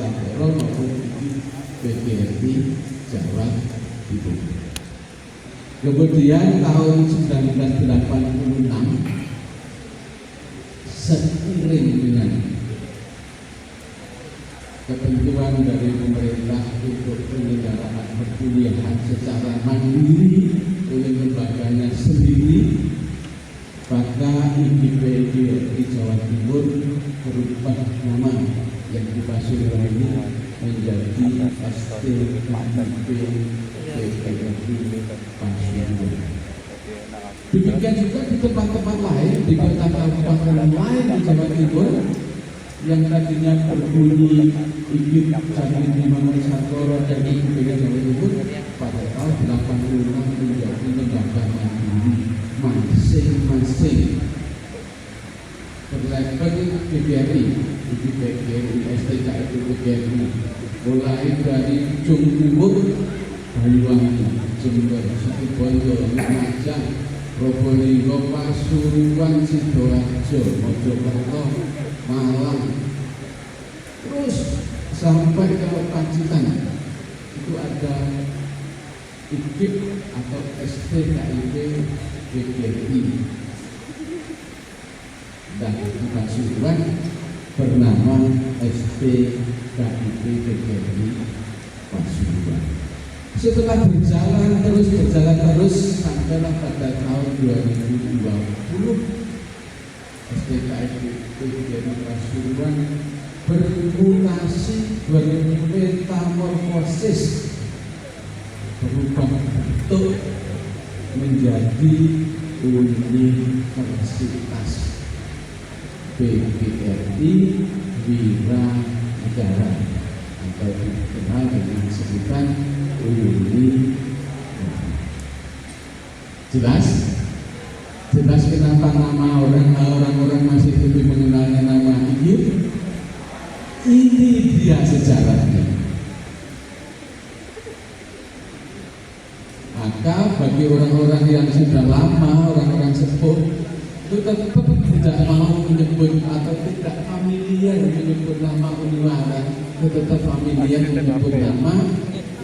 Nusantara maupun PGRI Jawa Timur. Kemudian tahun 1986 seiring dengan ketentuan dari pemerintah untuk penyelenggaraan perkuliahan secara mandiri oleh lembaganya sendiri, maka IPGRI Jawa Timur berubah nama yang dipasung ini menjadi STIPGRI Pasuruan. Demikian juga di tempat-tempat lain, di kota-kota lain di Jawa Timur yang tadinya berbunyi Igit Candi Mangunasantoro dan IPGRI Jawa Timur pada tahun 86 menjadi lembaga mandiri masing-masing berlabel PGRI, STKI PGRI, mulai dari Ujung Timur, Banyuwangi, Jember, Situbondo, Lumajang, Probolinggo, Pasuruan, Sidoarjo, Mojokerto, Malang, terus sampai ke Pacitan itu ada IKIP atau STKIP PGRI, dan di Pasuruan bernama STKIP PGRI Pasuruan. Setelah berjalan terus sampailah pada tahun 2020 STKIP PGRI Pasuruan bermutasi, bermetamorfosis, berubah bentuk menjadi Universitas PGRI Wira Negara atau dikenal dengan sebutan UNI. Jelas kenapa nama orang-orang masih lebih mengenalnya nama ini? Ini dia sejarahnya. Maka bagi orang-orang yang sudah lama, orang-orang sepuh, itu tetap tidak mau menyebut atau tidak familiar menyebut nama Uniwara, tetap familiar menyebut nama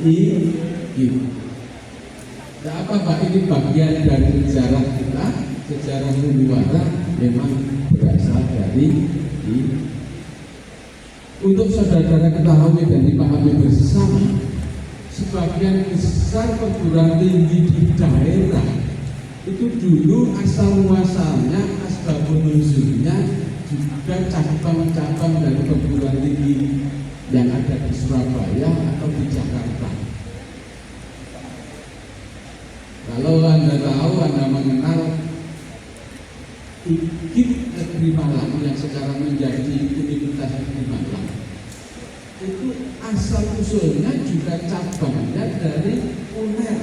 ini. Tidak apa-apa, ini bagian dari sejarah kita, sejarah Uniwara memang berasal dari ini. Untuk saudara-saudara ketahui dan dipahami bersama, sebagian besar perguruan tinggi di daerah itu dulu asal muasalnya, asbabun nuzulnya juga cabang-cabang dari perguruan tinggi yang ada di Surabaya atau di Jakarta. Kalau Anda tahu, Anda mengenal IKIP Negeri Malang yang sekarang menjadi Universitas Negeri Malang, itu asal usulnya juga cabangnya dari UNER.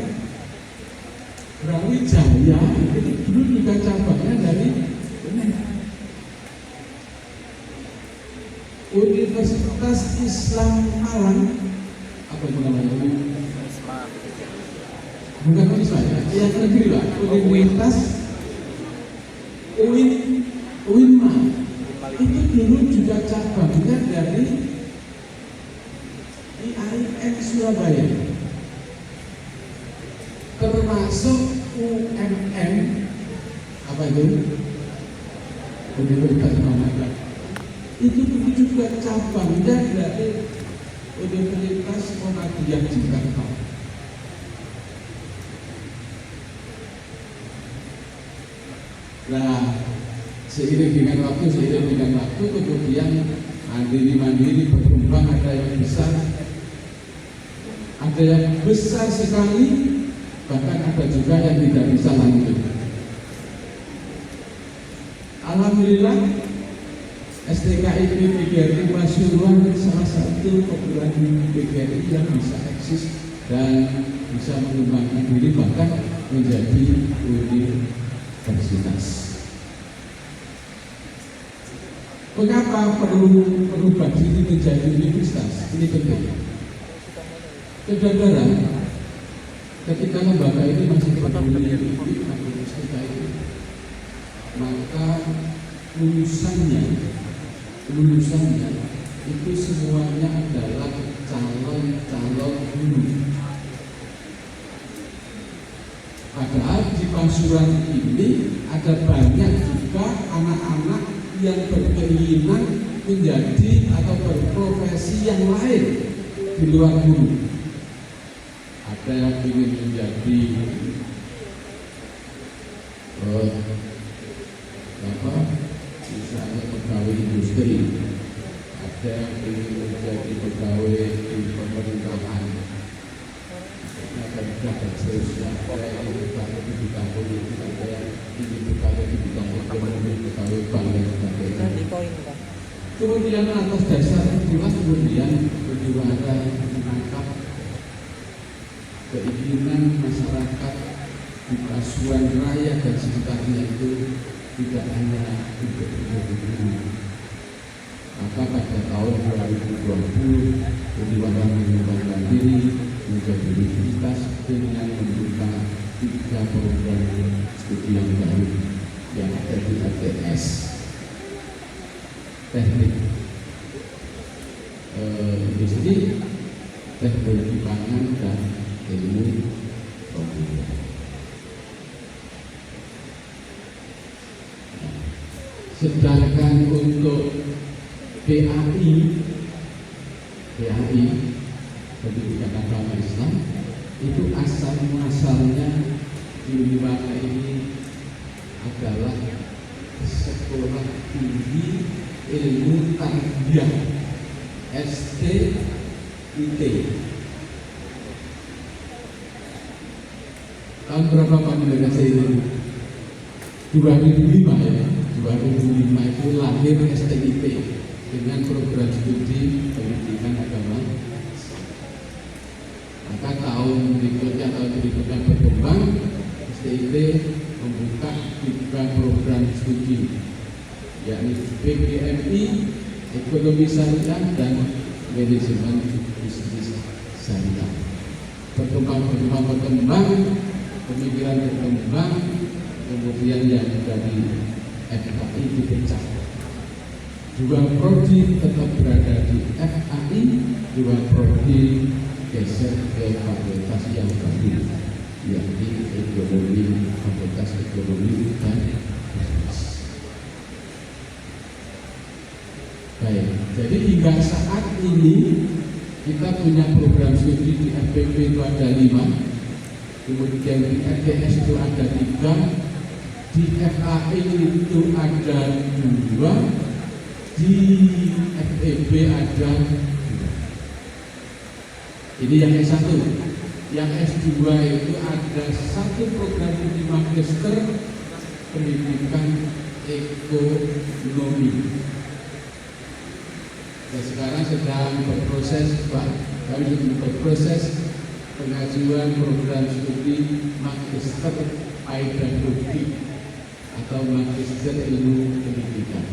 Brawijaya itu dulu juga cabangnya dari UNER. Universitas Islam Malang, apa namanya? Bukan Islam ya, yang negeri lah. Universitas UINMA itu dulu juga cabangnya dari IAIN Surabaya, termasuk UMM, apa itu? Universitas Muhammadiyah. Itu juga cabangnya dari Universitas Muhammadiyah Jakarta. Nah, seiring dengan waktu kemudian mandiri berkembang, ada yang besar sekali, bahkan ada juga yang tidak bisa lanjut. Alhamdulillah STKIP PGRI Pasuruan salah satu perguruan tinggi PGRI yang bisa eksis dan bisa mengembangkan diri bahkan menjadi universitas. Mengapa perlu diri menjadi universitas? Ini penting. Saudara, ketika lembaga ini masih berdiri STKIP, maka lulusannya itu semuanya adalah calon-calon guru. Padahal di Pasuruan ini ada banyak juga anak-anak yang berkeinginan menjadi atau berprofesi yang lain di luar guru. Ada yang ingin menjadi misalnya pegawai industri, ada yang ingin menjadi pegawai di pemerintahan, ada seterusnya, ada yang ingin berkarir di bidang politik, ada yang ingin berkarir di bidang ekonomi, pegawai bank dan sebagainya. Kemudian atas dasar itulah kemudian Beriwara menangkap keinginan masyarakat di Pasuruan Raya dan sekitarnya itu tidak hanya untuk guru. Maka pada tahun 2020 Beriwara mengembangkan diri menjadi universitas dengan membuka 3 program studi yang baru yang ada di ATS teknik industri, teknologi pangan dan ilmu komputer. Sedangkan untuk PAI Pendidikan Agama Islam itu asal muasalnya di Beriwara ini adalah Sekolah Tinggi Ilmu Tarbiyah STIT. Tahun berapa Pak Mendagri ini? 2005 ya. 2005 itu lahir STIT dengan program studi pendidikan agama. Maka tahun berikutnya berkembang, STIT membuka 3 program studi, yakni PGMI, Ekonomi Syariah dan Manajemen Bisnis Syariah. Berkembang, pemikiran berkembang, kemudian yang dari FAI dipecah. 2 prodi tetap berada di FAI, 2 prodi geser ke fakultas yang baru, yakni ekonomi, fakultas ekonomi dan bisnis. Baik, jadi hingga saat ini kita punya program studi di FPP itu ada 5, kemudian di FDS itu ada 3, di FAI itu ada 2, di FEB ada 2. Ini yang S1. Yang S2 itu ada 1 program studi magister pendidikan ekonomi. Dan sekarang sedang berproses, Pak. Kami sedang berproses pengajuan program studi magister pedagogi atau magister ilmu pendidikan.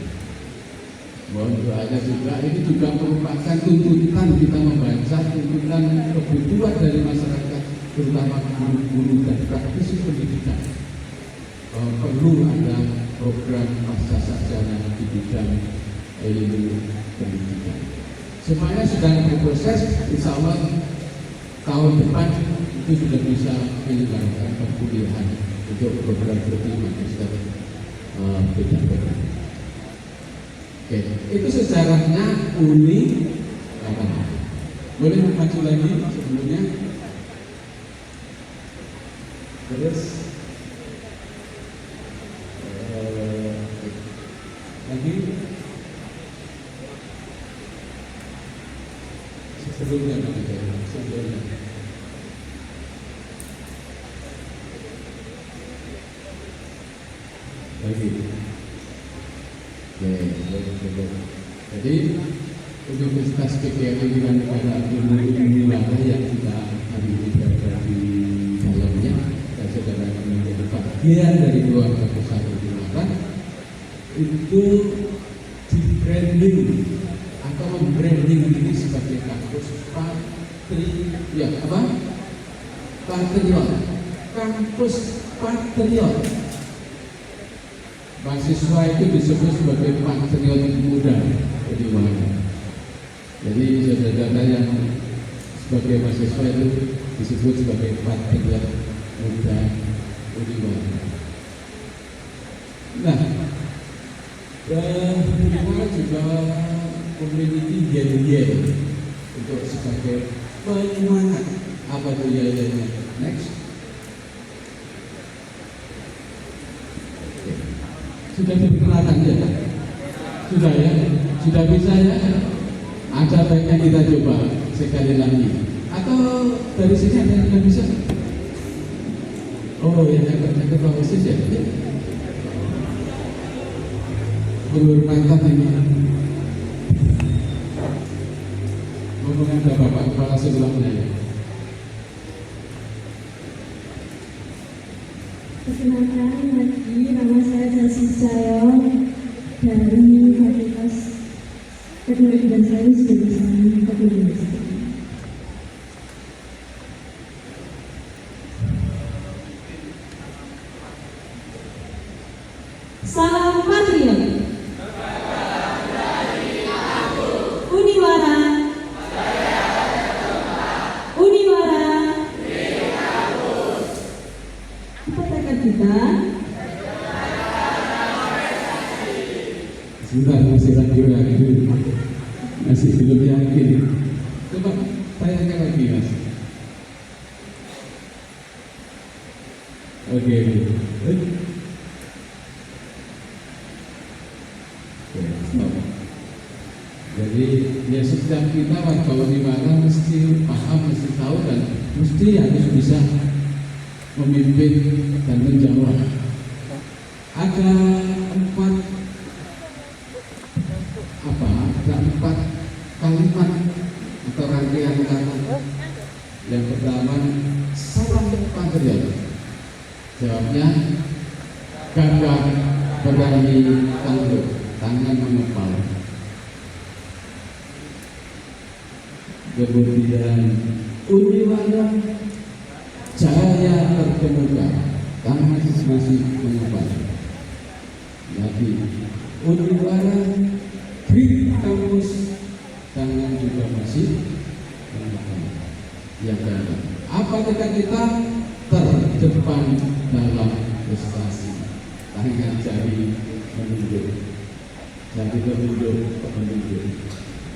Mohon doanya juga, ini juga merupakan tuntutan kita membaca, tuntutan kebutuhan dari masyarakat, terutama guru-guru dan praktisi pendidikan. Perlu ada program pasca sarjana di bidang ilmu pendidikan. Semuanya sedang berproses, insya Allah tahun depan itu sudah bisa menyelenggarakan perkuliahan untuk program studi magister pedagogi. Oke, itu sejarahnya Uni Agama. Boleh maju lagi sebelumnya? Terus lagi sebelumnya sebelumnya. Lagi. Jadi Universitas PGRI dengan negara Beriwara yang kita hari ini berada di dalamnya dan saudara menjadi bagian dari keluarga besar Beriwara itu di branding atau membranding diri sebagai kampus Patriot, kampus Patriot. Mahasiswa itu disebut sebagai patriot muda Beriwara. Jadi saudara-saudara yang sebagai mahasiswa itu disebut sebagai patriot muda Uniwara. Nah, Uniwara juga memiliki yel-yel untuk sebagai penyemangat. Apa tuh yel-yelnya? Next. Sudah diperkenalkan ya? Sudah ya? Sudah bisa ya? Ada baiknya kita coba sekali lagi. Atau dari sini ada yang tidak bisa? Oh ya, yang ketawa ya? Penghormatan ini. Ngomong ada Bapak Kepala sebelumnya ya? Perkenalkan lagi, nama saya Jasi Cayo dari Fakultas Teknologi dan Sains Jurusan Teknologi. Salam patriot. Uniwara. Uniwara. Apa tekad kita? Sebentar, masih ragu-ragu, masih belum yakin. Coba tanyakan lagi mas. Oke. Stop. Jadi ya setiap kita warga Uniwara mesti paham, mesti tahu dan mesti harus bisa memimpin dan menjawab. Ada empat kalimat atau rangkaian kata. Yang pertama, salam patriot. Jawabnya, gagah berani tangguh, tangan mengepal. Kemudian Uniwara jaya terkemuka, tangan masih mengepal. Lagi Uniwara Great Kampus, tangan juga masih mengepal. Yang keempat, apa tekad kita? Terdepan dalam prestasi, tangan jari menunjuk, jari menunjuk,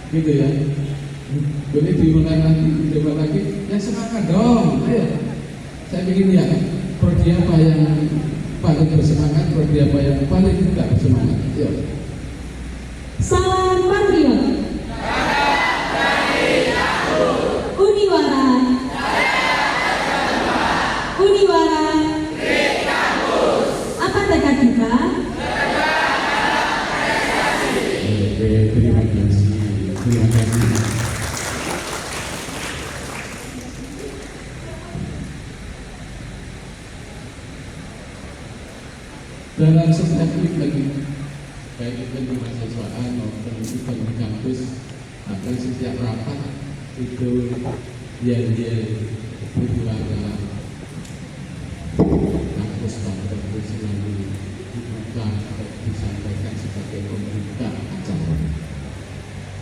gitu ya. Boleh diulang lagi, coba lagi. Yang semangat dong, ayo. Saya ingin ya, prodi apa yang paling bersemangat, prodi apa yang paling tidak bersemangat. Ayo. Salam patriot. Uniwara. Uniwara. Apa tekad kita? Oke, terima kasih. Terima kasih. Dalam setiap event, baik itu di mahasiswaan maupun event di kampus, bahkan setiap rapat itu Uniwara kampus kampus selalu dibuka atau disampaikan sebagai pembuka acara.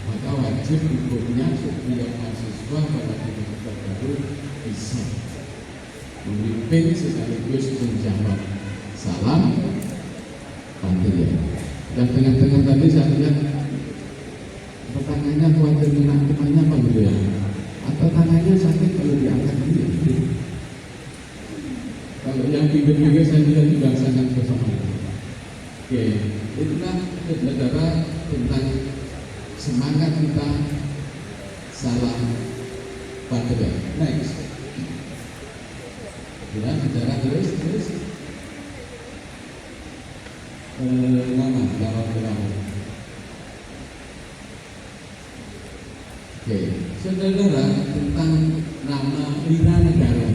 Maka wajib hukumnya setiap mahasiswa pada kita baru bisa memimpin sekaligus menjawab salam patriot. Dan tengah-tengah tadi saya lihat pertanyaannya khawatir kena temannya apa gitu ya? Atau tangannya sakit kalau diangkat gitu. Kalau yang pinggir-pinggir saya lihat juga sangat bersemangat. Oke, itulah saudara tentang semangat kita salam patriot. Next. Ya, saudara terus. Nama. Oke, saudara tentang nama Wiranegara.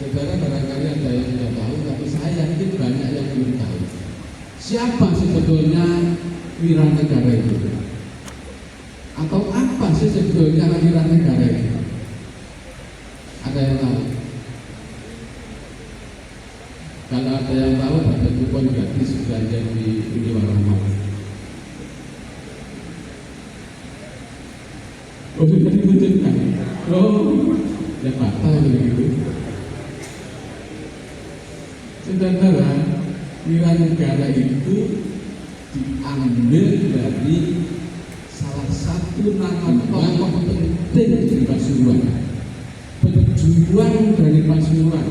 Saudara barangkali ada yang sudah tahu, tapi saya yakin banyak yang belum tahu. Siapa sebetulnya Wiranegara itu? Atau apa sih sebetulnya Wiranegara itu? Ada yang tahu? Kalau ada yang tahu, dapat kupon gratis belanja di Uniwara Mall. Oh, sudah dimunculkan. Oh, ya batal begitu. Saudara, Wiranegara itu diambil dari salah satu nama tokoh penting di Pasuruan, pejuang dari Pasuruan,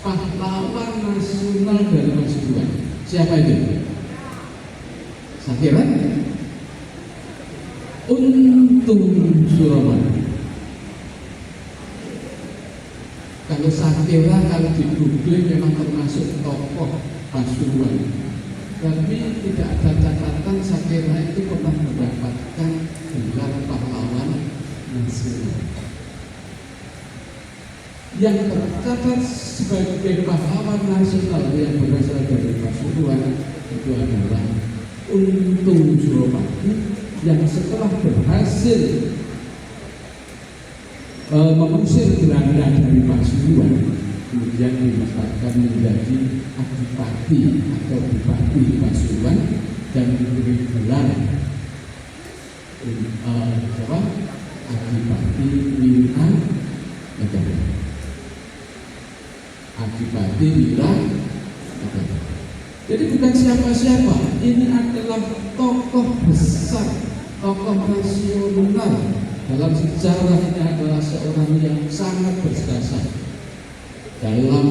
pahlawan nasional dari Pasuruan. Siapa itu? Saya kira Untung Surabaya. Kalau Sakira, kalau di Google memang termasuk tokoh Pasuruan, tapi tidak ada catatan Sakira itu pernah mendapatkan gelar pahlawan nasional. Yang tercatat sebagai pahlawan nasional yang berasal dari Pasuruan itu adalah Untung Surabaya, yang setelah berhasil mengusir Belanda dari Pasuruan, kemudian ditetapkan menjadi adipati atau bupati Pasuruan dan diberi gelar Adipati Wiranegara. Adipati Wiranegara. Jadi bukan siapa-siapa, ini adalah tokoh besar, tokoh nasional. Dalam sejarahnya adalah seorang yang sangat berjasa dalam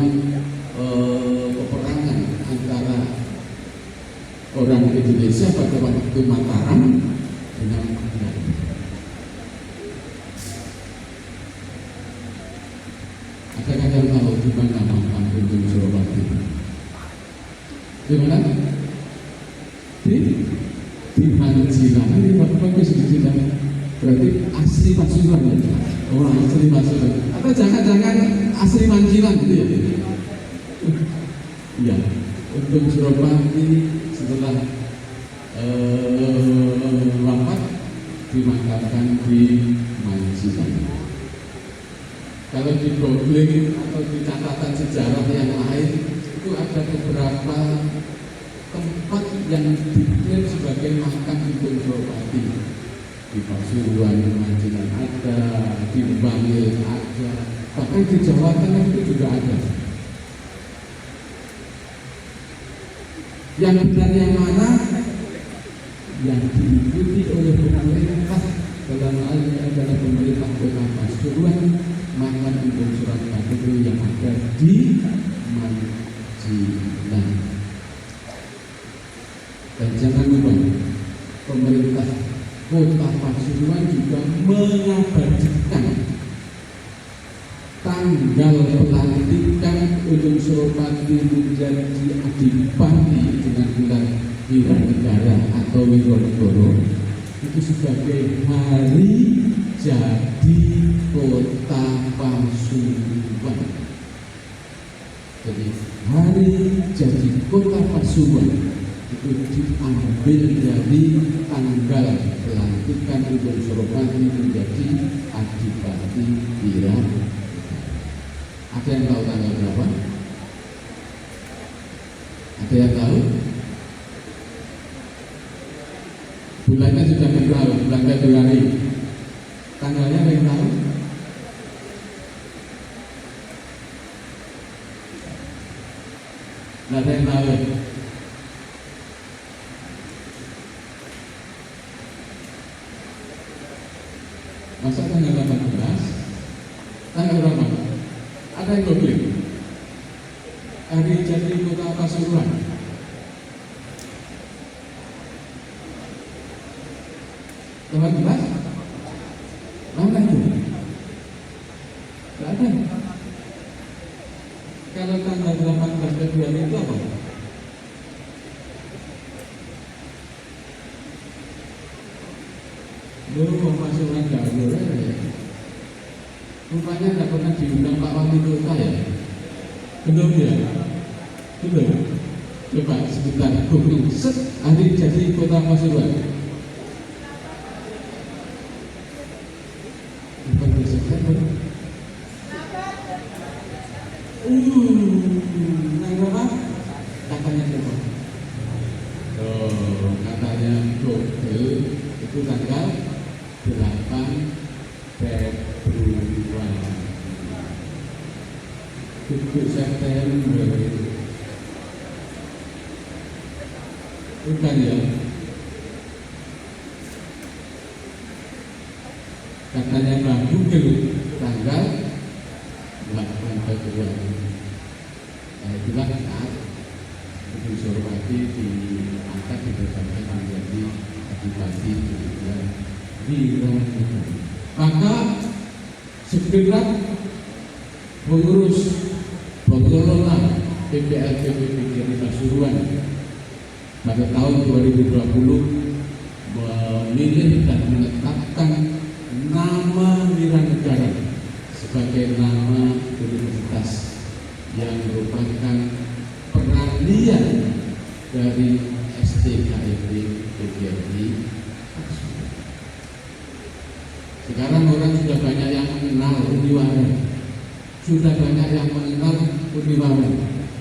peperangan antara orang Indonesia pada waktu Mataram dengan Belanda. Adakah yang tahu di mana makam Untung Surabaya? Di mana? Di Manjilan. Ini bagus di Manjilan. Berarti asli Pasuruan ya? Orang asli Pasuruan. Atau jangan-jangan asli Manjilan gitu ya? Iya. Untung Surabaya setelah wafat dimakamkan di Manjilan. Kalau di googling atau di catatan sejarah yang lain itu ada beberapa tempat yang diklaim sebagai makam Untung Surabaya. Di Pasuruan, di Manjilan ada, di Bangil ada, bahkan di Jawa Tengah itu juga ada. Yang benar yang mana? Yang diikuti oleh pemerintah, dalam hal ini adalah pemerintah Kota Pasuruan, makam Untung Surabaya itu yang ada di Manjilan. Dan jangan lupa, pemerintah Kota Pasuruan juga mengabadikan tanggal pelantikan Untung Surabaya menjadi adipati dengan gelar Wiranegara atau Wironegoro itu sebagai hari jadi Kota Pasuruan. Jadi hari jadi Kota Pasuruan itu diambil dari tanggal pelantikan Untung Surabaya menjadi adipati Wiranegara. Ada yang tahu tanggal berapa? Ada yang tahu? Bulannya sudah berapa? Bulan Februari. Tanggalnya ada yang tahu? Nggak ada yang tahu. Masa tanggal 18? Tanggal berapa? Ada yang googling? Hari jadi Kota Pasuruan. Tanggal 18? Mana itu? Tidak ada. Kalau tanggal 18 Februari itu apa? Loh, Pasuruan nggak boleh ya? Rupanya nggak pernah diundang Pak Wali Kota ya? Belum ya? Belum? Coba sebentar, googling set hari jadi Kota Pasuruan. Bukan September. Berapa? Katanya berapa? Oh, katanya Google itu tanggal 8 Februari. 7 September. Bukan ya? Katanya Bang Google tanggal 8 Februari. Itulah saat Ibu Suropati diangkat diberikan menjadi Adipati Kemudian Wiranguna. Maka segenap pengurus pengelola PPLP PPKI Pasuruan pada tahun 2020 memilih dan menetapkan nama Wiranegara sebagai nama universitas yang merupakan peralihan dari STKIP PGRI. Sekarang orang sudah banyak yang mengenal Uniwara, sudah banyak yang mengenal Uniwara,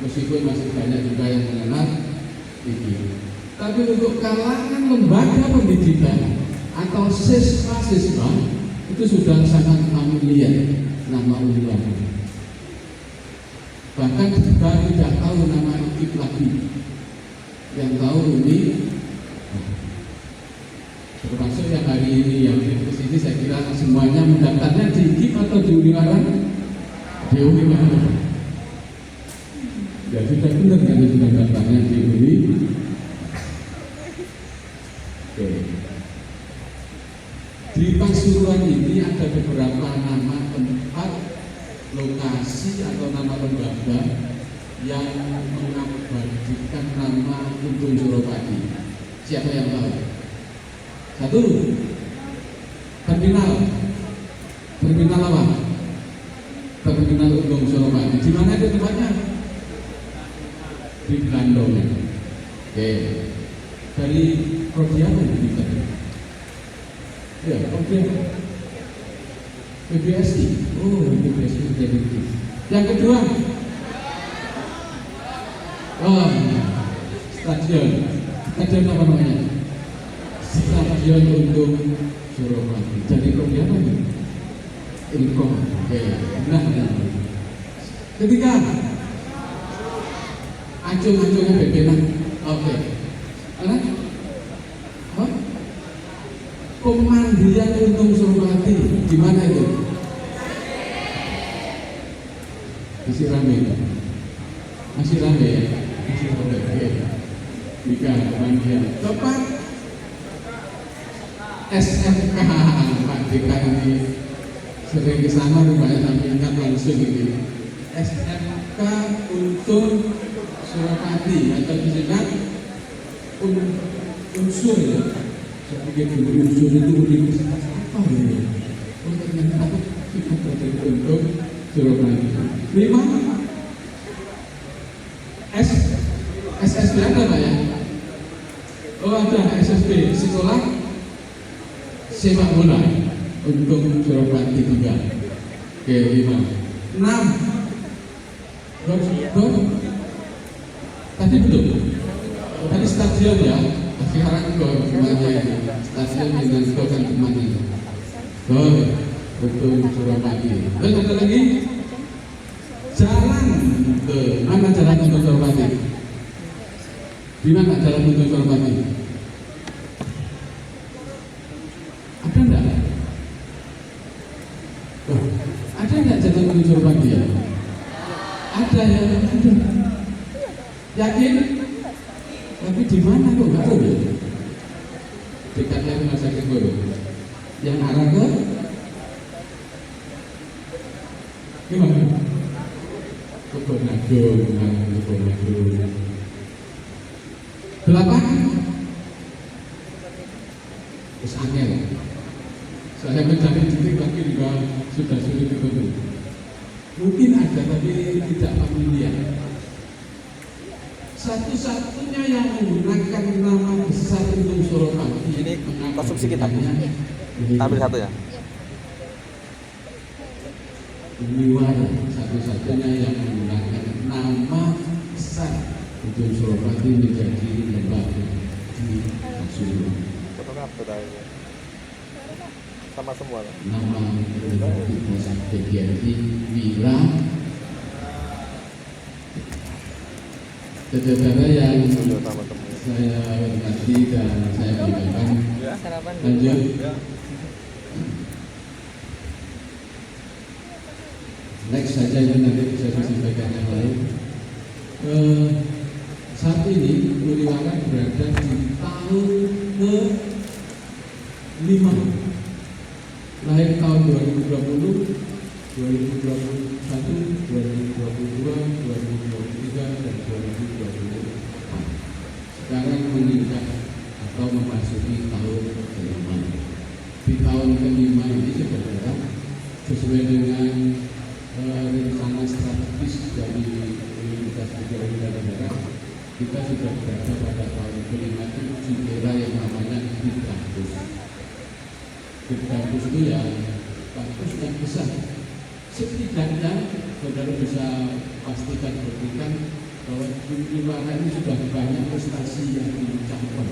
meskipun masih banyak juga yang mengenal ini. Tapi untuk kalangan lembaga pendidikan atau siswa-siswa itu sudah sangat familiar nama Uniwara. Bahkan juga tidak tahu nama IKIP lagi. Yang tahu Uni, termasuk yang hari ini yang kesini saya kira semuanya mendaftarnya di IKIP atau di Uniwara? Di Uniwara. Ya sudah benar kalau sudah daftarnya di Uni. Oke. Di Pasuruan ini ada beberapa nama tempat, lokasi atau nama lembaga yang mengabadikan nama Untung Suropati. Siapa yang tahu? Satu, terminal apa? Terminal Untung Suropati. Di mana itu tempatnya? Di Blandong. Oke. Dari prodi apa kita? Ya, prodi PBSI. Oh, PBSI sudah begitu. Yang kedua, stadion apa namanya? Stadion Untung Suropati. Jadi prodi apa ini? Ilkom. Oke. Nah. Ketiga, acung-acungnya bebenan. Oke. Mana? Apa? Pemandian Untung Suropati. Di mana itu? Masih rame ya? Masih rame ya? Masih rame. Oke. Tiga, pemandian. Keempat, SMK. Pak Dika ini sering kesana rupanya tapi ingat langsung ini. SMK Untung Suropati atau disingkat unsur ya. Saya pikir dulu unsur itu universitas apa ini? Oh ternyata kita dari Untung Suropati. 5 SSB ada Pak ya? Oh ada SSB, sekolah sepak bola Untung Suropati 3. Oke 5. 6 gor. Tadi belum. Tadi stadion ya. Sekarang gor semuanya ini. Stadion dengan gor kan temannya. Gor Untung Suropati. Dan ada lagi jalan ke mana jalan Untung Suropati? Di mana jalan Untung Suropati? Ada enggak? Oh, ada enggak jalan Untung Suropati ya? Ada ya, ada. Yakin? Tapi di mana kok nggak tahu ya? Dekatnya rumah sakit Goro. Yang arah ke? Gimana? Kebonadung. 8 terus angel. Saya mencari titik lagi juga sudah sulit ketemu. Mungkin ada tapi tidak familiar. Satu-satunya yang menggunakan nama besar Untung Suropati ini konsumsi kita. Ambil satu ya. Uniwara satu-satunya yang menggunakan nama besar Untung Suropati menjadi lembaga di Pasuruan. Fotonya apa tadi? sama semua. nama PGRI Wira. Saudara yang saya hormati dan saya banggakan, lanjut. Next saja ini nanti bisa disampaikan yang lain. Saat ini Muliwara berada di tahun ke-5, lahir tahun 2020, 2021, 2022, 2023, dan 2024. Sekarang meningkat atau memasuki tahun ke-5. Di tahun ke-5 ini saudara, sesuai dengan rencana strategis dari Universitas Gajah Mada, kita sudah berada pada tahun ke-5 itu di era yang namanya Big Campus. Big Campus itu ya kampus yang besar. Setidaknya saudara bisa pastikan buktikan bahwa di Muliwara ini sudah banyak prestasi yang dicapai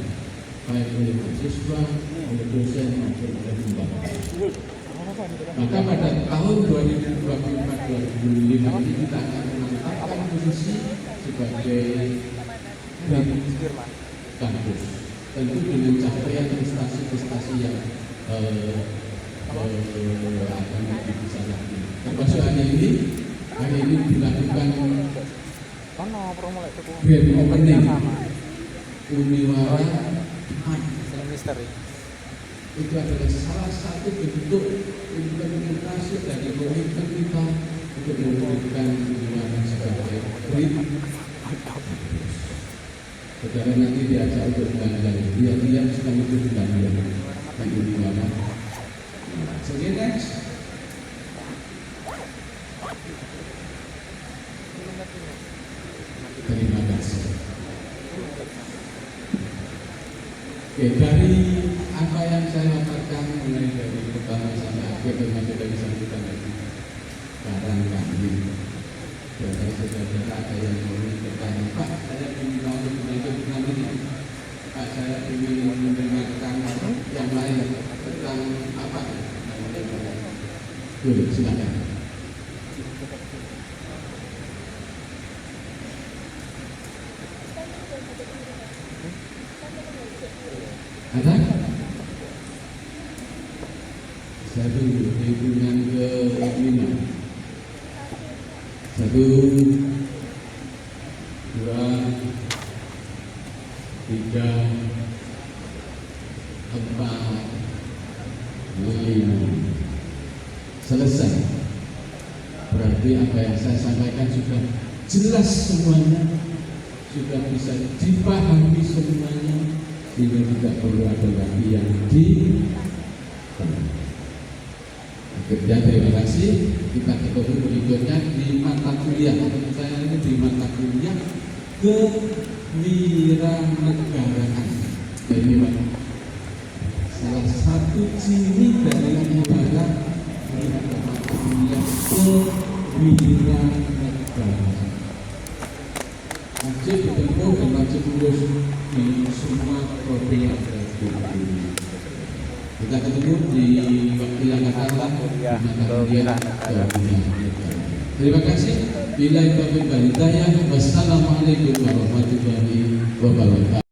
baik oleh mahasiswa, oleh dosen maupun oleh lembaga. Maka pada tahun 2024-2025 ini kita akan menempatkan posisi sebagai kampus, tentu dengan capaian prestasi-prestasi yang akan bisa lagi. Termasuk hari ini dilakukan grand opening Uniwara Misteri. Itu adalah salah satu bentuk implementasi dari komitmen kita untuk memberikan Uniwara sebagai great. Saudara nanti diajak untuk belajar, dia sedang itu belajar di Uniwara. Oke, next. Terima kasih. Oke, dari apa yang saya laporkan mulai dari pertama sampai akhir dengan sudah disampaikan lagi. Sekarang kami, saudara-saudara ada yang mau bertanya, Pak, saya ingin tahu lebih lanjut dengan ini. Pak, saya ingin mendengarkan yang lain tentang apa? Boleh, silakan. Ada? Satu, hitungan ke-5. 1, 2, 3, 4, 5. Selesai. Berarti apa yang saya sampaikan sudah jelas semuanya, sudah bisa dipahami semuanya, sehingga tidak perlu ada lagi yang Oke, terima kasih. Kita ketemu berikutnya di mata kuliah. Atau saya ini di mata kuliah kewirausahaan. Ini salah satu ciri dari Muliwara adalah mata kuliah kewirausahaan. Wajib ditempuh dan wajib lulus di semua program ini. Kita ketemu di waktu yang akan datang. Terima kasih. Bila itu hidayah. Wassalamualaikum warahmatullahi wabarakatuh.